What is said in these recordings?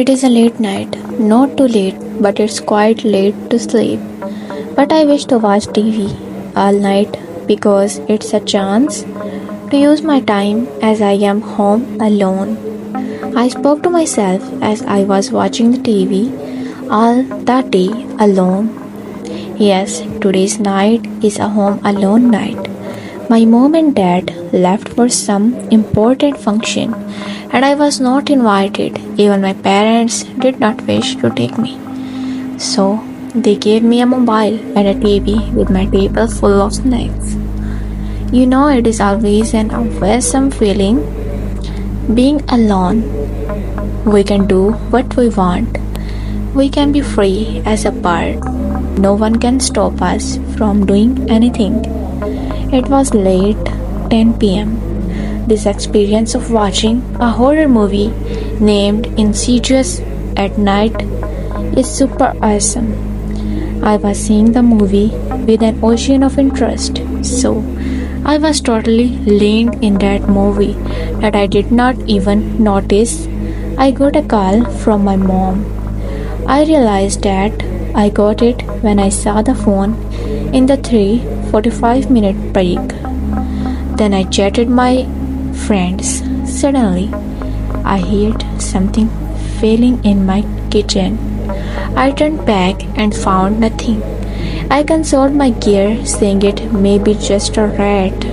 It is a late night, not too late, but it's quite late to sleep. But I wish to watch TV all night because it's a chance to use my time as I am home alone. I spoke to myself as I was watching the TV all that day alone. Yes, today's night is a home alone night. My mom and dad left for some important function and I was not invited. Even my parents did not wish to take me. So they gave me a mobile and a TV with my table full of snacks. You know, it is always an awesome feeling being alone. We can do what we want. We can be free as a bird. No one can stop us from doing anything. It was late 10 pm. This experience of watching a horror movie named Insidious at night is super awesome. I was seeing the movie with an ocean of interest, so I was totally leaned in that movie that I did not even notice. I got a call from my mom. I realized that I got it when I saw the phone in the 3:45-minute break. Then I chatted my friends. Suddenly, I heard something failing in my kitchen. I turned back and found nothing. I consoled my gear, saying it may be just a rat.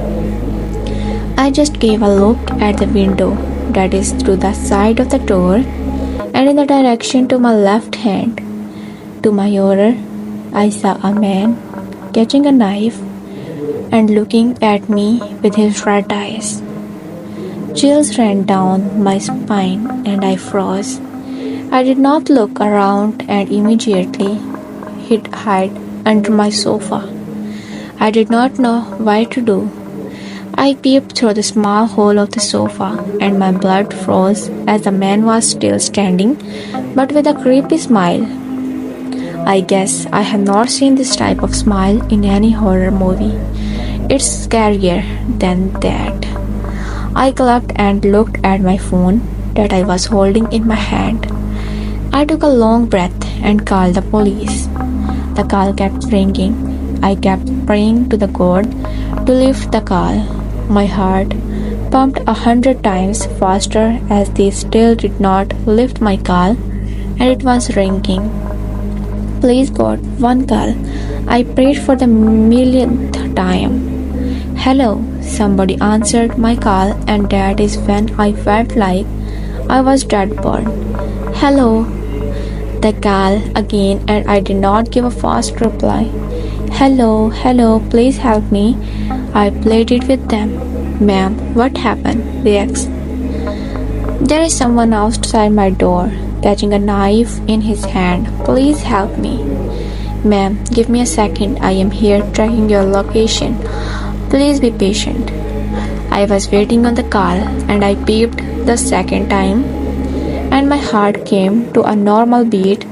I just gave a look at the window, that is through the side of the door, and in the direction to my left hand. To my horror, I saw a man catching a knife and looking at me with his red eyes. Chills ran down my spine and I froze. I did not look around and immediately hid under my sofa. I did not know what to do. I peeped through the small hole of the sofa and my blood froze as the man was still standing but with a creepy smile. I guess I have not seen this type of smile in any horror movie. It's scarier than that. I clapped and looked at my phone that I was holding in my hand. I took a long breath and called the police. The call kept ringing. I kept praying to the God to lift the call. My heart pumped 100 times faster as they still did not lift my call and it was ringing. Please God, one call. I prayed for the millionth time. Hello, somebody answered my call and that is when I felt like I was dead born. Hello. The call again and I did not give a fast reply. Hello, please help me. I pleaded with them. Ma'am, what happened? They asked. There is someone outside my door, catching a knife in his hand. Please help me. Ma'am, give me a second. I am here tracking your location. Please be patient. I was waiting on the call and I peeped the second time and my heart came to a normal beat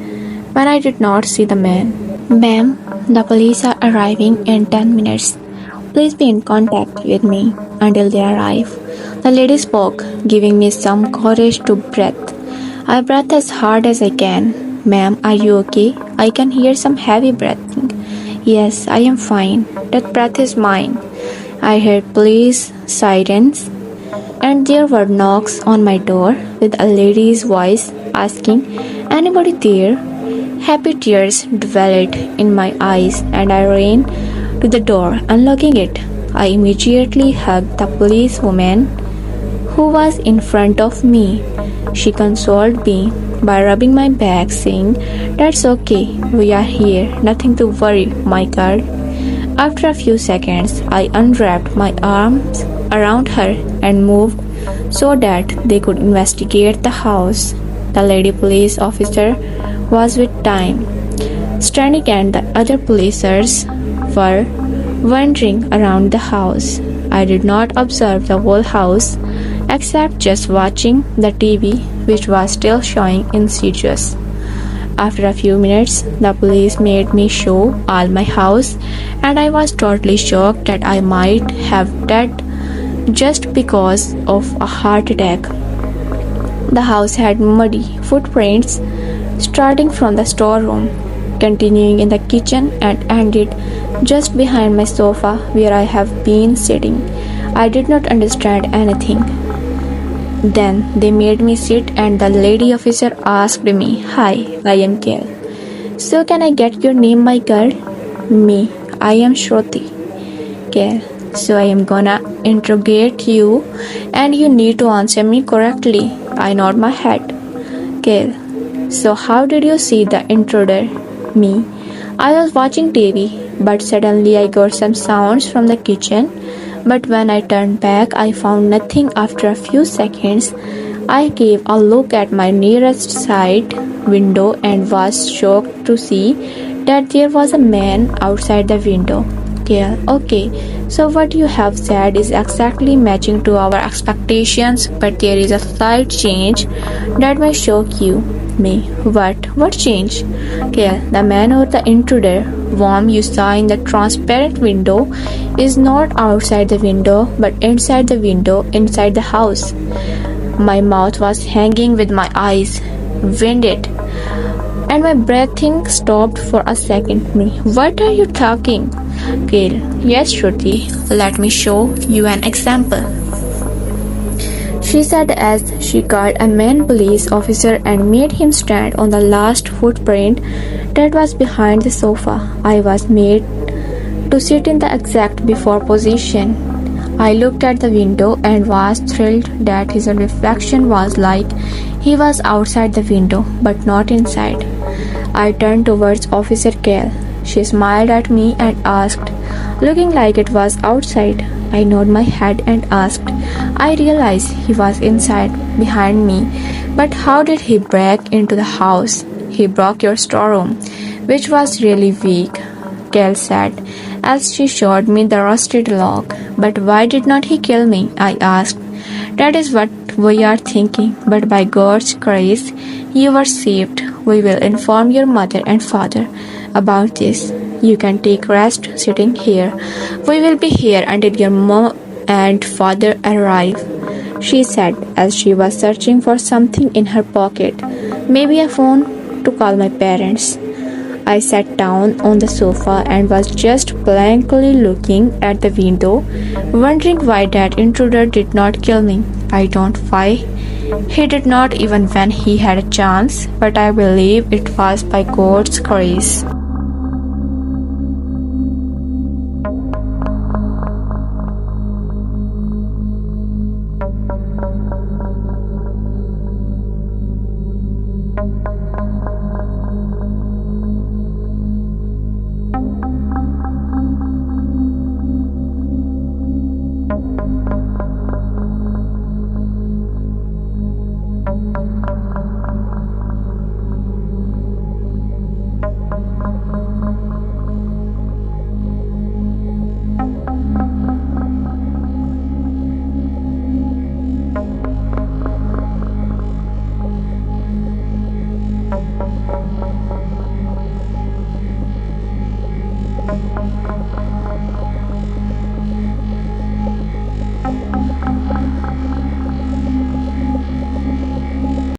when I did not see the man. Ma'am, the police are arriving in 10 minutes. Please be in contact with me until they arrive. The lady spoke, giving me some courage to breathe. I breathed as hard as I can. Ma'am, are you okay? I can hear some heavy breathing. Yes, I am fine. That breath is mine. I heard police sirens and there were knocks on my door with a lady's voice asking, anybody there? Happy tears dwelled in my eyes and I ran to the door, unlocking it. I immediately hugged the policewoman who was in front of me. She consoled me by rubbing my back, saying, that's okay, we are here, nothing to worry, my girl. After a few seconds, I unwrapped my arms around her and moved so that they could investigate the house. The lady police officer was with time. Standing and the other policers were wandering around the house. I did not observe the whole house except just watching the TV, which was still showing Insidious. After a few minutes, the police made me show all my house and I was totally shocked that I might have died just because of a heart attack. The house had muddy footprints starting from the storeroom, continuing in the kitchen, and ended just behind my sofa where I have been sitting. I did not understand anything. Then they made me sit, and the lady officer asked me, "Hi, I am Kel. So, can I get your name, my girl?" "Me, I am Shruti." "Kel, so I am gonna interrogate you, and you need to answer me correctly." I nod my head. "Kel, so how did you see the intruder?" "Me, I was watching TV, but suddenly I got some sounds from the kitchen. But when I turned back, I found nothing. After a few seconds, I gave a look at my nearest side window and was shocked to see that there was a man outside the window." Yeah, okay, so what you have said is exactly matching to our expectations, but there is a slight change that may shock you. Me, what? What change? Yeah, the man or the intruder worm you saw in the transparent window is not outside the window, but inside the window, inside the house. My mouth was hanging with my eyes winded, and my breathing stopped for a second. Me, what are you talking? Gail, yes, Shruti, let me show you an example, she said as she called a man police officer and made him stand on the last footprint that was behind the sofa. I was made to sit in the exact before position. I looked at the window and was thrilled that his reflection was like he was outside the window but not inside. I turned towards Officer Gale. She smiled at me and asked, looking like it was outside. I nodded my head and asked. I realized he was inside, behind me. But how did he break into the house? He broke your storeroom, which was really weak, Gale said, as she showed me the rusted log. But why did not he kill me? I asked. That is what we are thinking, but by God's grace, you were saved. We will inform your mother and father about this. You can take rest sitting here. We will be here until your mom and father arrive, she said as she was searching for something in her pocket. Maybe a phone to call my parents. I sat down on the sofa and was just blankly looking at the window, wondering why that intruder did not kill me. I don't why. He did not even when he had a chance, but I believe it was by God's grace.